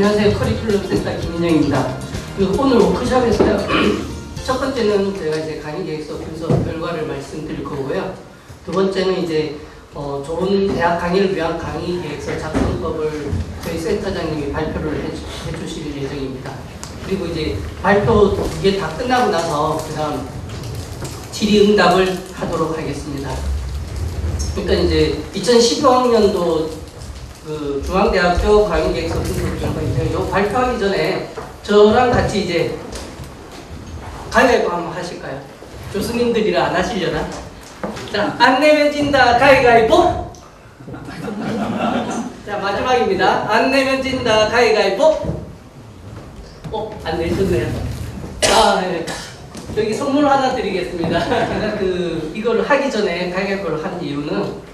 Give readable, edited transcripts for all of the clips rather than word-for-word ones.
안녕하세요. 커리큘럼 센터 김인영입니다. 오늘 워크숍에서요. 첫 번째는 제가 이제 강의 계획서 분석 결과를 말씀드릴 거고요. 두 번째는 이제 좋은 대학 강의를 위한 강의 계획서 작성법을 저희 센터장님이 발표를 해주실 예정입니다. 그리고 이제 발표 두 개 다 끝나고 나서 그다음 질의응답을 하도록 하겠습니다. 그러니까 이제 2015학년도 그 중앙대학교 강의계획서 분석 결과인데요. 이거 발표하기 전에 저랑 같이 이제 가위바위보 한번 하실까요? 교수님들이라 안 하시려나? 자, 안 내면 진다 가위바위보. 자, 마지막입니다. 안 내면 진다 가위바위보. 안 내셨네요. 네. 여기 선물 하나 드리겠습니다. 제가 이걸 하기 전에 가위바위보를 한 이유는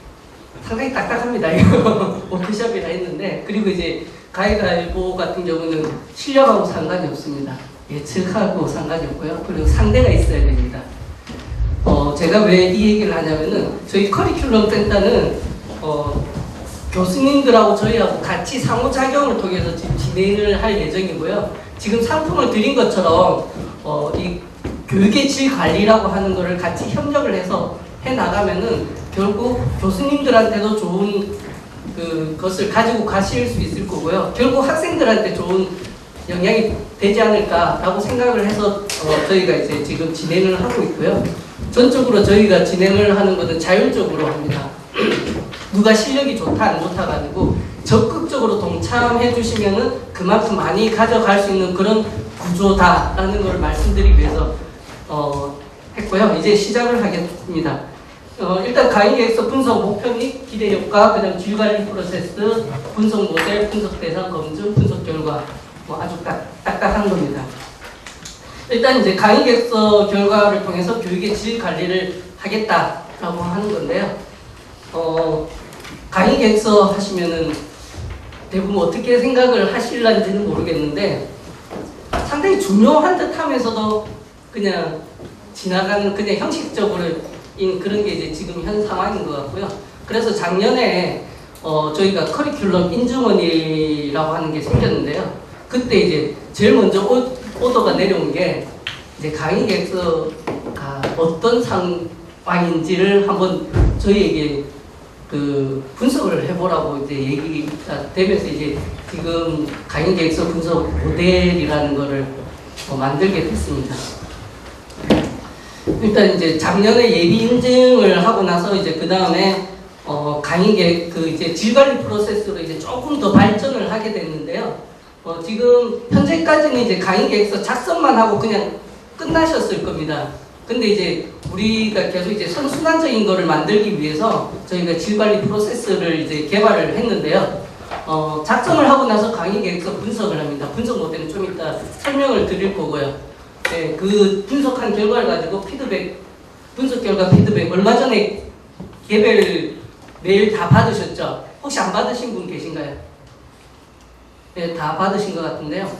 상당히 딱딱합니다. 이거 워크숍이라 했는데, 그리고 이제 가위바위보 같은 경우는 실력하고 상관이 없습니다. 예측하고 상관이 없고요. 그리고 상대가 있어야 됩니다. 제가 왜 이 얘기를 하냐면은 저희 커리큘럼 센터는 교수님들하고 저희하고 같이 상호작용을 통해서 지금 진행을 할 예정이고요. 지금 상품을 드린 것처럼 이 교육의 질 관리라고 하는 거를 같이 협력을 해서 해 나가면은 결국 교수님들한테도 좋은 것을 가지고 가실 수 있을 거고요. 결국 학생들한테 좋은 영향이 되지 않을까라고 생각을 해서 저희가 이제 지금 진행을 하고 있고요. 전적으로 저희가 진행을 하는 것은 자율적으로 합니다. 누가 실력이 좋다 안 좋다가 아니고 적극적으로 동참해 주시면은 그만큼 많이 가져갈 수 있는 그런 구조다라는 걸 말씀드리기 위해서 했고요. 이제 시작을 하겠습니다. 일단 강의 계획서 분석 목표 및 기대 효과, 그다음 질 관리 프로세스, 분석 모델, 분석 대상 검증, 분석 결과, 아주 딱딱한 겁니다. 일단 이제 강의 계획서 결과를 통해서 교육의 질 관리를 하겠다라고 하는 건데요. 강의 계획서 하시면은 대부분 어떻게 생각을 하실런지는 모르겠는데 상당히 중요한 듯하면서도 그냥 지나가는 그냥 형식적으로 그런 게 이제 지금 현 상황인 것 같고요. 그래서 작년에 저희가 커리큘럼 인증원이라고 하는 게 생겼는데요. 그때 이제 제일 먼저 오더가 내려온 게 이제 강의 계획서가 어떤 상황인지를 한번 저희에게 분석을 해보라고 이제 얘기가 되면서 이제 지금 강의 계획서 분석 모델이라는 거를 만들게 됐습니다. 일단 이제 작년에 예비 인증을 하고 나서 이제 그 다음에 강의 계획 이제 질 관리 프로세스로 이제 조금 더 발전을 하게 됐는데요. 지금 현재까지는 이제 강의 계획서 작성만 하고 그냥 끝나셨을 겁니다. 근데 이제 우리가 계속 이제 선순환적인 거를 만들기 위해서 저희가 질 관리 프로세스를 이제 개발을 했는데요. 작성을 하고 나서 강의 계획서 분석을 합니다. 분석 모델은 좀 이따 설명을 드릴 거고요. 네, 그 분석한 결과를 가지고 분석 결과 피드백 얼마 전에 개별 메일 다 받으셨죠? 혹시 안 받으신 분 계신가요? 네, 다 받으신 것 같은데요.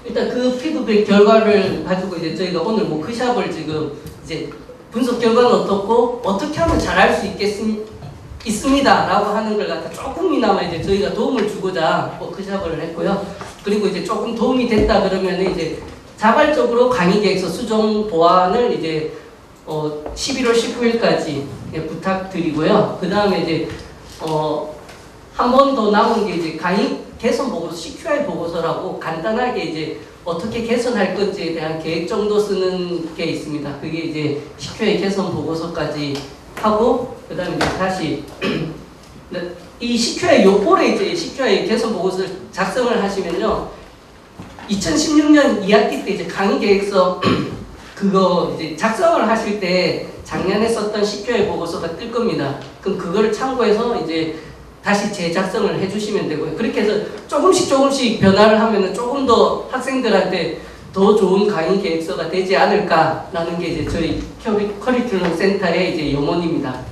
일단 그 피드백 결과를 가지고 이제 저희가 오늘 워크숍을 지금 이제 분석 결과는 어떻고 어떻게 하면 잘할 수 있습니다라고 하는 걸 갖다 조금이나마 이제 저희가 도움을 주고자 워크숍을 했고요. 그리고 이제 조금 도움이 됐다 그러면 이제 자발적으로 강의 계획서 수정 보완을 이제 11월 19일까지 부탁드리고요. 그 다음에 이제 한 번 더 남은 게 이제 강의 개선 보고서, CQI 보고서라고 간단하게 이제 어떻게 개선할 건지에 대한 계획 정도 쓰는 게 있습니다. 그게 이제 CQI 개선 보고서까지 하고 그 다음에 이제 다시 이 CQI 요폴에 이제 CQI 개선 보고서를 작성을 하시면요. 2016년 2학기 때 이제 강의 계획서 그거 이제 작성을 하실 때 작년에 썼던 CQI 보고서가 뜰 겁니다. 그럼 그거를 참고해서 이제 다시 재작성을 해주시면 되고요. 그렇게 해서 조금씩 변화를 하면은 조금 더 학생들한테 더 좋은 강의 계획서가 되지 않을까라는 게 이제 저희 커리큘럼 센터의 이제 용언입니다.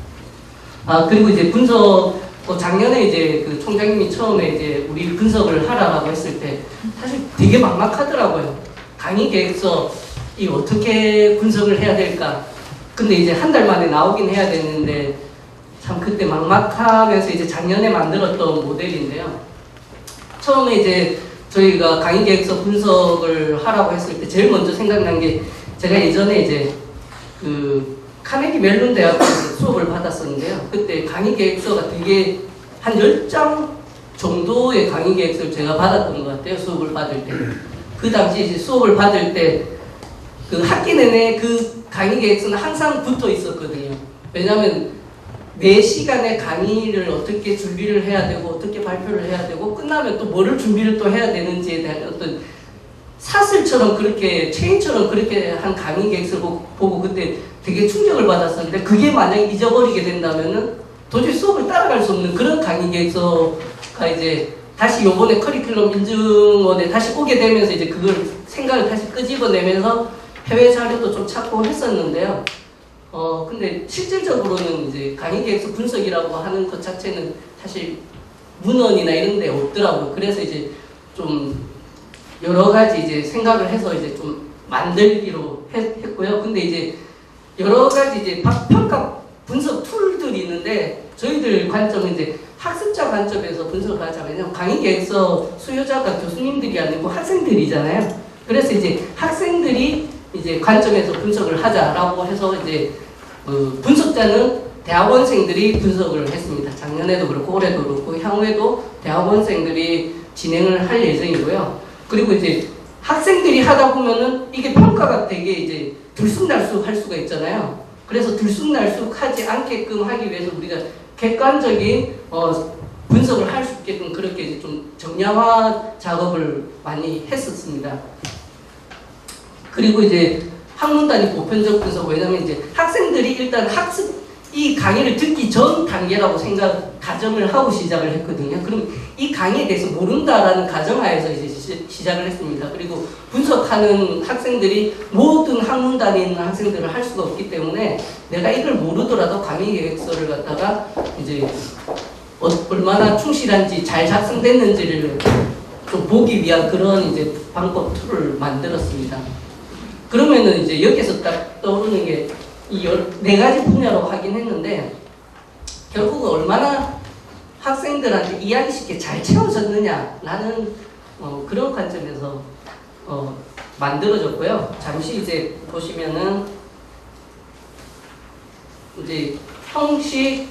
그리고 이제 분석 작년에 이제 그 총장님이 처음에 이제 우리 분석을 하라고 했을 때 사실 되게 막막하더라고요. 강의 계획서 이 어떻게 분석을 해야 될까? 근데 이제 한 달 만에 나오긴 해야 되는데 참 그때 막막하면서 이제 작년에 만들었던 모델인데요. 처음에 이제 저희가 강의 계획서 분석을 하라고 했을 때 제일 먼저 생각난 게 제가 예전에 이제 그 카네기 멜론 대학에서 수업을 받았었는데요. 그때 강의 계획서가 되게 한 10장 정도의 강의 계획서를 제가 받았던 것 같아요. 수업을 받을 때. 그 당시 이제 수업을 받을 때 그 학기 내내 그 강의 계획서는 항상 붙어 있었거든요. 왜냐하면 4시간의 강의를 어떻게 준비를 해야 되고 어떻게 발표를 해야 되고 끝나면 또 뭐를 준비를 또 해야 되는지에 대한 어떤 사슬처럼 그렇게 체인처럼 그렇게 한 강의 계획서를 보고 그때 되게 충격을 받았었는데 그게 만약 잊어버리게 된다면은 도저히 수업을 따라갈 수 없는 그런 강의 계획서가 이제 다시 요번에 커리큘럼 인증원에 다시 오게 되면서 이제 그걸 생각을 다시 끄집어내면서 해외 자료도 좀 찾고 했었는데요. 근데 실질적으로는 이제 강의 계획서 분석이라고 하는 것 자체는 사실 문헌이나 이런 데 없더라고요. 그래서 이제 좀 여러 가지 이제 생각을 해서 이제 좀 만들기로 했고요. 근데 이제 여러 가지 이제 평가 분석 툴들이 있는데 저희들 관점은 이제 학습자 관점에서 분석을 하자면요. 강의 계획서 수요자가 교수님들이 아니고 학생들이잖아요. 그래서 이제 학생들이 이제 관점에서 분석을 하자라고 해서 이제 분석자는 대학원생들이 분석을 했습니다. 작년에도 그렇고 올해도 그렇고 향후에도 대학원생들이 진행을 할 예정이고요. 그리고 이제 학생들이 하다 보면은 이게 평가가 되게 이제 들쑥날쑥 할 수가 있잖아요. 그래서 들쑥날쑥하지 않게끔 하기 위해서 우리가 객관적인 분석을 할 수 있게끔 그렇게 이제 좀 정량화 작업을 많이 했었습니다. 그리고 이제 학문단위 보편적 분석, 왜냐면 이제 학생들이 일단 이 강의를 듣기 전 단계라고 가정을 하고 시작을 했거든요. 그럼 이 강의에 대해서 모른다라는 가정하에서 이제 시작을 했습니다. 그리고 분석하는 학생들이 모든 학문단위에 있는 학생들을 할 수가 없기 때문에 내가 이걸 모르더라도 강의 계획서를 갖다가 이제 얼마나 충실한지 잘 작성됐는지를 좀 보기 위한 그런 이제 방법 툴을 만들었습니다. 그러면은 이제 여기서 딱 떠오르는 게 이 14가지 분야로 하긴 했는데 결국은 얼마나 학생들한테 이해하기 쉽게 잘 채워졌느냐라는 그런 관점에서 만들어졌고요. 잠시 이제 보시면은 이제 형식,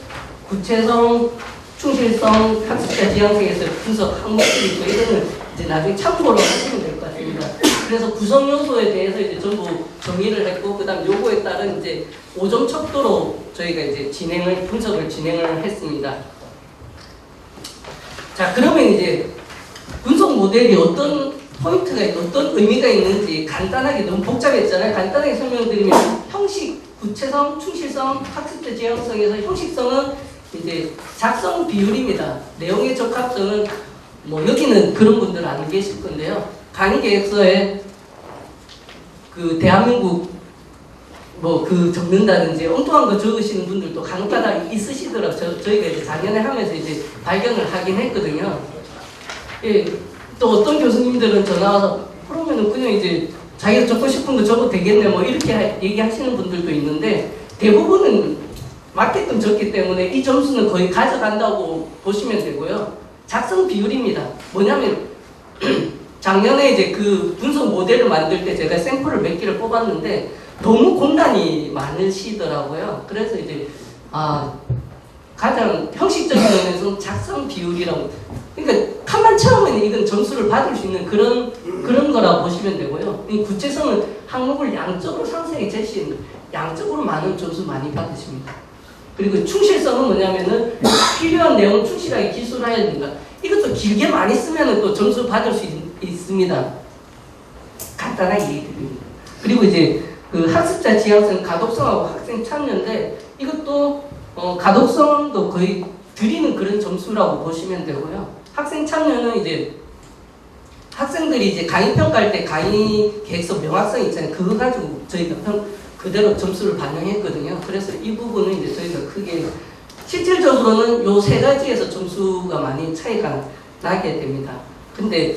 구체성, 충실성, 학습자 지향성에서 분석 항목들이 있고 이거는 이제 나중에 참고로 하시면 될 것 같습니다. 그래서 구성 요소에 대해서 이제 전부 정의를 했고, 그 다음 요거에 따른 이제 5점 척도로 저희가 이제 분석을 진행을 했습니다. 자, 그러면 이제 분석 모델이 어떤 포인트가 어떤 의미가 있는지 간단하게, 너무 복잡했잖아요. 간단하게 설명드리면 형식, 구체성, 충실성, 학습자 지향성에서 형식성은 이제 작성 비율입니다. 내용의 적합성은 뭐 여기는 그런 분들 안 계실 건데요. 강의 계획서에 그 대한민국 뭐 그 적는다든지 엉뚱한 거 적으시는 분들도 간혹가다 있으시더라고요. 저희가 이제 작년에 하면서 이제 발견을 하긴 했거든요. 예, 또 어떤 교수님들은 전화 와서 그러면은 그냥 이제 자기가 적고 싶은 거 적어도 되겠네 뭐 이렇게 얘기하시는 분들도 있는데 대부분은 맞게끔 적기 때문에 이 점수는 거의 가져간다고 보시면 되고요. 작성 비율입니다. 뭐냐면 작년에 이제 그 분석 모델을 만들 때 제가 샘플을 몇 개를 뽑았는데 너무 공단이 많으시더라고요. 그래서 이제 가장 형식적인 면에서는 작성 비율이라고, 그러니까 칸만 채우면 이건 점수를 받을 수 있는 그런 거라고 보시면 되고요. 이 구체성은 항목을 양적으로 상세히 제시한 양적으로 많은 점수 많이 받으십니다. 그리고 충실성은 뭐냐면은 필요한 내용 충실하게 기술해야 된다. 이것도 길게 많이 쓰면 또 점수 받을 수 있습니다. 간단하게 얘기드립니다. 그리고 이제 그 학습자 지향성, 가독성하고 학생 참여인데 이것도 가독성도 거의 드리는 그런 점수라고 보시면 되고요. 학생 참여는 이제 학생들이 이제 강의 평가할 때 강의 계획서 명확성 있잖아요. 그거 가지고 저희가 그대로 점수를 반영했거든요. 그래서 이 부분은 이제 저희가 크게 실질적으로는 요 세 가지에서 점수가 많이 차이가 나게 됩니다. 근데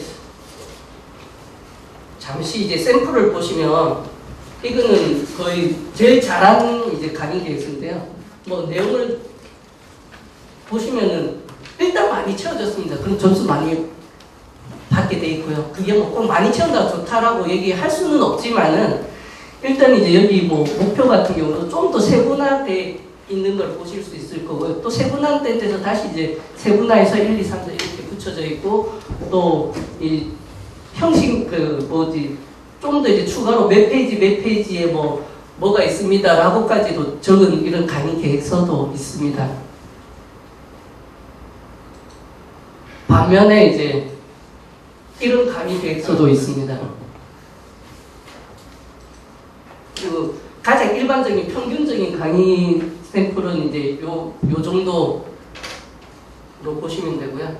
잠시 이제 샘플을 보시면 이거는 거의 제일 잘한 이제 강의 계획서인데요. 뭐 내용을 보시면은 일단 많이 채워졌습니다. 그럼 점수 많이 받게 돼 있고요. 그게 뭐 꼭 많이 채운다 좋다라고 얘기할 수는 없지만은 일단 이제 여기 뭐 목표 같은 경우도 좀 더 세분화돼 있는 걸 보실 수 있을 거고요. 또 세분화된 데서 다시 이제 세분화해서 1, 2, 3, 4 이렇게 붙여져 있고 또 이 형식 그 뭐지 좀 더 이제 추가로 몇 페이지에 뭐가 있습니다라고까지도 적은 이런 강의 계획서도 있습니다. 반면에 이제 이런 강의 계획서도 있습니다. 그리고 가장 일반적인 평균적인 강의 샘플은 이제 요 정도로 보시면 되고요.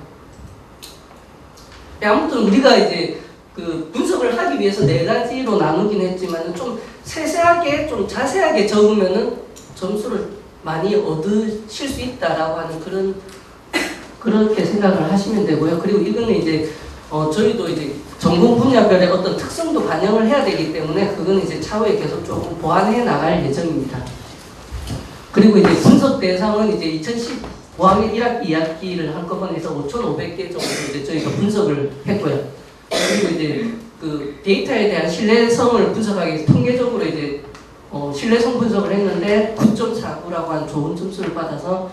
아무튼 우리가 이제 그 분석을 하기 위해서 4가지로 나누긴 했지만 좀 세세하게 좀 자세하게 적으면은 점수를 많이 얻으실 수 있다라고 하는 그렇게 생각을 하시면 되고요. 그리고 이거는 이제 저희도 이제 전공 분야별의 어떤 특성도 반영을 해야 되기 때문에 그건 이제 차후에 계속 조금 보완해 나갈 예정입니다. 그리고 이제 분석 대상은 이제 2015학년 1학기, 2학기를 한꺼번에 해서 5,500개 정도 이제 저희가 분석을 했고요. 그리고 이제 그 데이터에 대한 신뢰성을 분석하기 위해서 통계적으로 이제 신뢰성 분석을 했는데 9.49라고 하는 좋은 점수를 받아서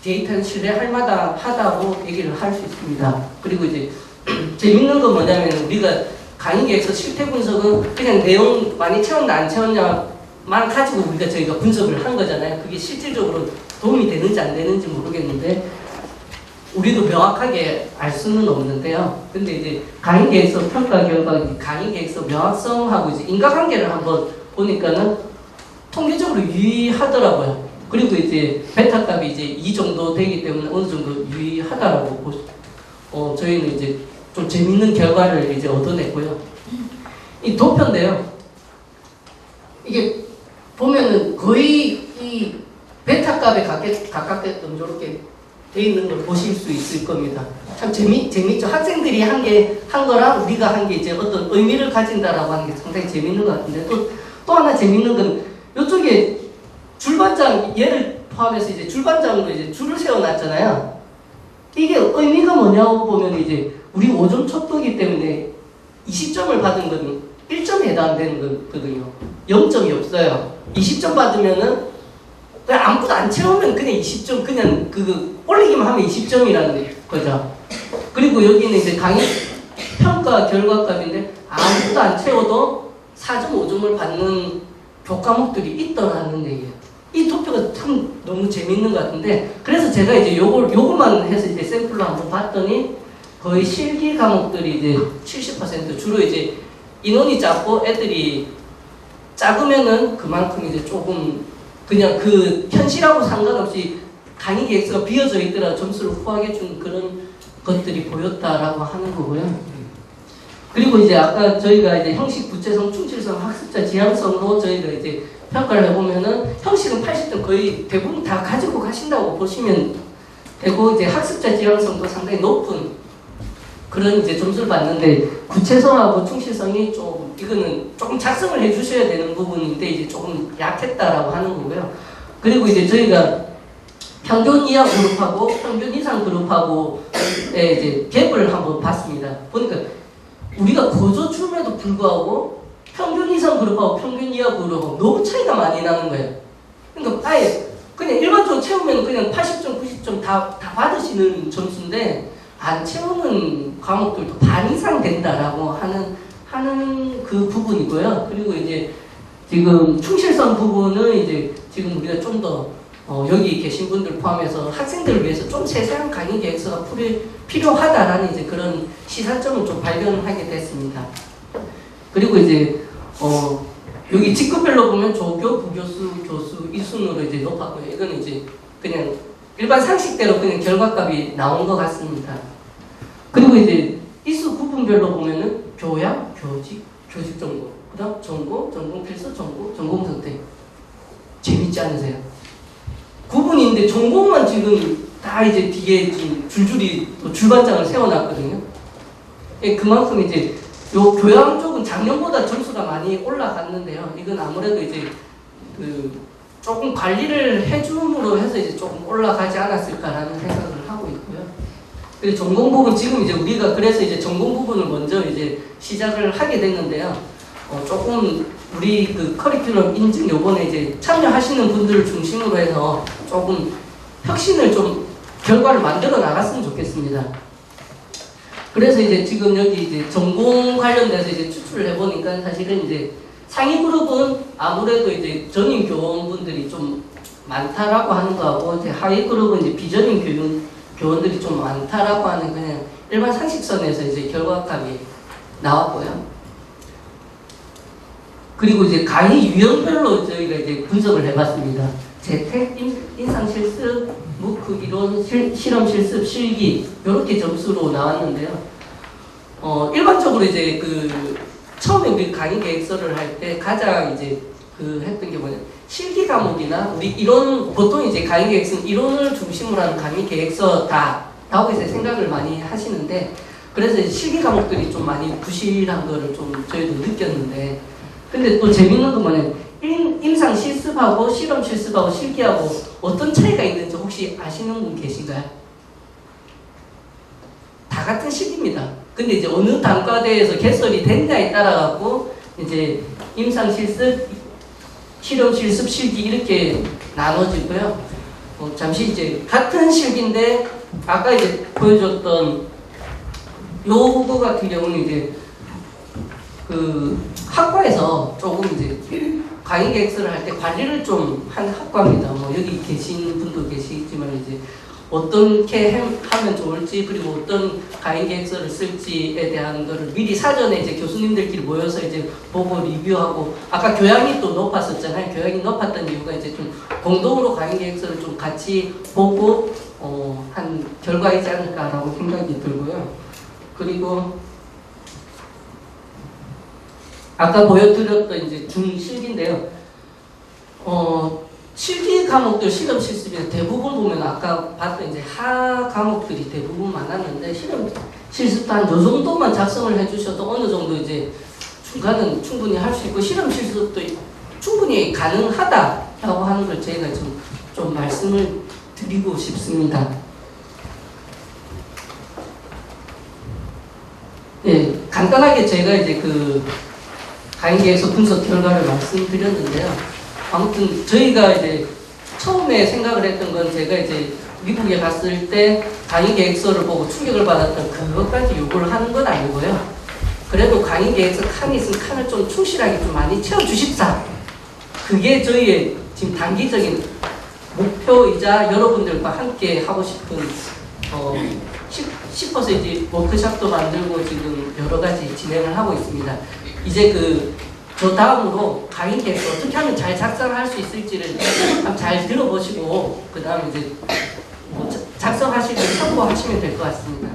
데이터는 신뢰할 만하다고 얘기를 할 수 있습니다. 그리고 이제 재밌는 건 뭐냐면 우리가 강의 계획서 실태 분석은 그냥 내용 많이 채웠나 안 채웠냐만 가지고 저희가 분석을 한 거잖아요. 그게 실질적으로 도움이 되는지 안 되는지 모르겠는데 우리도 명확하게 알 수는 없는데요. 근데 이제 강의 계획서 평가 결과 강의 계획서 명확성하고 이제 인과관계를 한번 보니까는 통계적으로 유의하더라고요. 그리고 이제 베타 값이 이제 2 정도 되기 때문에 어느 정도 유의하다라고 저희는 이제 좀 재밌는 결과를 이제 얻어냈고요. 이 도표인데요. 이게 보면은 거의 이 베타 값에 가깝게끔 저렇게 돼 있는 걸 보실 수 있을 겁니다. 참 재밌죠. 학생들이 한 거랑 우리가 한 게 이제 어떤 의미를 가진다라고 하는 게 상당히 재밌는 것 같은데 또 하나 재밌는 건 이쪽에 줄반장 얘를 포함해서 이제 줄반장으로 이제 줄을 세워놨잖아요. 이게 의미가 뭐냐고 보면 이제 우리 5점 첩도기 때문에 20점을 받은 건 1점에 해당되는 거거든요. 0점이 없어요. 20점 받으면은 그냥 아무것도 안 채우면 그냥 20점 그냥 올리기만 하면 20점이라는 거죠. 그리고 여기는 이제 강의 평가 결과값인데 아무것도 안 채워도 4.5점을 받는 교과목들이 있더라는 얘기예요. 이 도표가 참 너무 재밌는 것 같은데 그래서 제가 이제 요거만 해서 이제 샘플로 한번 봤더니 거의 실기 과목들이 이제 70% 주로 이제 인원이 작고 애들이 작으면은 그만큼 이제 조금 그냥 그 현실하고 상관없이 강의 계획서가 비어져 있더라 점수를 후하게 준 그런 것들이 보였다라고 하는 거고요. 그리고 이제 아까 저희가 이제 형식, 구체성, 충실성, 학습자 지향성으로 저희가 이제 평가를 해보면은 형식은 80점 거의 대부분 다 가지고 가신다고 보시면 되고 이제 학습자 지향성도 상당히 높은 그런 이제 점수를 받는데 구체성하고 충실성이 이거는 조금 작성을 해주셔야 되는 부분인데 이제 조금 약했다라고 하는 거고요. 그리고 이제 저희가 평균 이하 그룹하고 평균 이상 그룹하고 이제 갭을 한번 봤습니다. 보니까 우리가 거저줌에도 불구하고 평균 이상 그룹하고 평균 이하 그룹하고 너무 차이가 많이 나는 거예요. 그러니까 아예 그냥 일반적으로 채우면 그냥 80점, 90점 다 받으시는 점수인데 안 채우는 과목들도 반 이상 된다라고 하는 그 부분이고요. 그리고 이제 지금 충실성 부분은 이제 지금 우리가 좀 더 여기 계신 분들 포함해서 학생들을 위해서 좀 세세한 강의 계획서가 필요하다라는 이제 그런 시사점을 좀 발견하게 됐습니다. 그리고 이제 여기 직급별로 보면 조교, 부교수, 교수 이 순으로 이제 높았고요. 이거는 이제 그냥 일반 상식대로 그냥 결과값이 나온 것 같습니다. 그리고 이제 이수 구분별로 보면은 교양, 교직, 교직 전공, 그다음 전공, 전공 필수, 전공 선택. 재밌지 않으세요? 구분인데 전공만 지금 다 이제 뒤에 지금 줄줄이 줄반장을 세워놨거든요. 그만큼 이제 요 교양 쪽은 작년보다 점수가 많이 올라갔는데요. 이건 아무래도 이제 조금 관리를 해줌으로 해서 이제 조금 올라가지 않았을까라는 생각을 하고 있고요. 그리고 전공 부분 지금 이제 우리가 그래서 이제 전공 부분을 먼저 이제 시작을 하게 됐는데요. 조금 우리 그 커리큘럼 인증 요번에 이제 참여하시는 분들을 중심으로 해서 조금 혁신을 좀 결과를 만들어 나갔으면 좋겠습니다. 그래서 이제 지금 여기 이제 전공 관련돼서 이제 추출을 해보니까 사실은 이제 상위 그룹은 아무래도 이제 전임 교원분들이 좀 많다라고 하는 거하고 이제 하위 그룹은 이제 비전임 교원들이 좀 많다라고 하는 그냥 일반 상식선에서 이제 결과값이 나왔고요. 그리고 이제 강의 유형별로 저희가 이제 분석을 해봤습니다. 재택, 인상 실습, 무크 이론, 실험 실습, 실기 이렇게 점수로 나왔는데요. 일반적으로 이제 그 처음에 우리 강의 계획서를 할 때 가장 이제 그 했던 게 뭐냐, 실기 과목이나 우리 이론, 보통 이제 강의 계획서는 이론을 중심으로 하는 강의 계획서다라고 이제 생각을 많이 하시는데, 그래서 이제 실기 과목들이 좀 많이 부실한 거를 좀 저희도 느꼈는데, 근데 또 재밌는 건 뭐냐면 임상 실습하고 실험 실습하고 실기하고 어떤 차이가 있는지 혹시 아시는 분 계신가요? 다 같은 식입니다. 근데 이제 어느 단과대에서 개설이 됐냐에 따라 갖고 이제 임상 실습, 실험 실습, 실기 이렇게 나눠지고요. 잠시 이제 같은 실기인데 아까 이제 보여줬던 요거 같은 경우는 이제 그 학과에서 조금 이제 강의 계획서를 할 때 관리를 좀 한 학과입니다. 뭐 여기 계신 분도 계시지만 이제 어떻게 하면 좋을지, 그리고 어떤 강의 계획서를 쓸지에 대한 거를 미리 사전에 이제 교수님들끼리 모여서 이제 보고 리뷰하고, 아까 교양이 또 높았었잖아요. 교양이 높았던 이유가 이제 좀 공동으로 강의 계획서를 좀 같이 보고 한 결과이지 않을까라고 생각이 들고요. 그리고 아까 보여드렸던 이제 중실기인데요. 실기 과목들 실험 실습에 대부분 보면 아까 봤던 이제 하 과목들이 대부분 많았는데, 실험 실습도 한 요 정도만 작성을 해주셔도 어느 정도 이제 중간은 충분히 할 수 있고, 실험 실습도 충분히 가능하다라고 하는 걸 저희가 좀 말씀을 드리고 싶습니다. 네, 간단하게 제가 이제 그 강의계획서 분석 결과를 말씀드렸는데요. 아무튼 저희가 이제 처음에 생각을 했던 건, 제가 이제 미국에 갔을 때 강의 계획서를 보고 충격을 받았던 그것까지 요구를 하는 건 아니고요. 그래도 강의 계획서 칸이 있으면 칸을 좀 충실하게 좀 많이 채워주십사. 그게 저희의 지금 단기적인 목표이자 여러분들과 함께 하고 싶은 싶어서 이제 워크샵도 만들고 지금 여러 가지 진행을 하고 있습니다. 이제 저 다음으로 강의 계획서 어떻게 하면 잘 작성할 수 있을지를 한번 잘 들어보시고, 그 다음에 이제 작성하실 때 참고하시면 될 것 같습니다.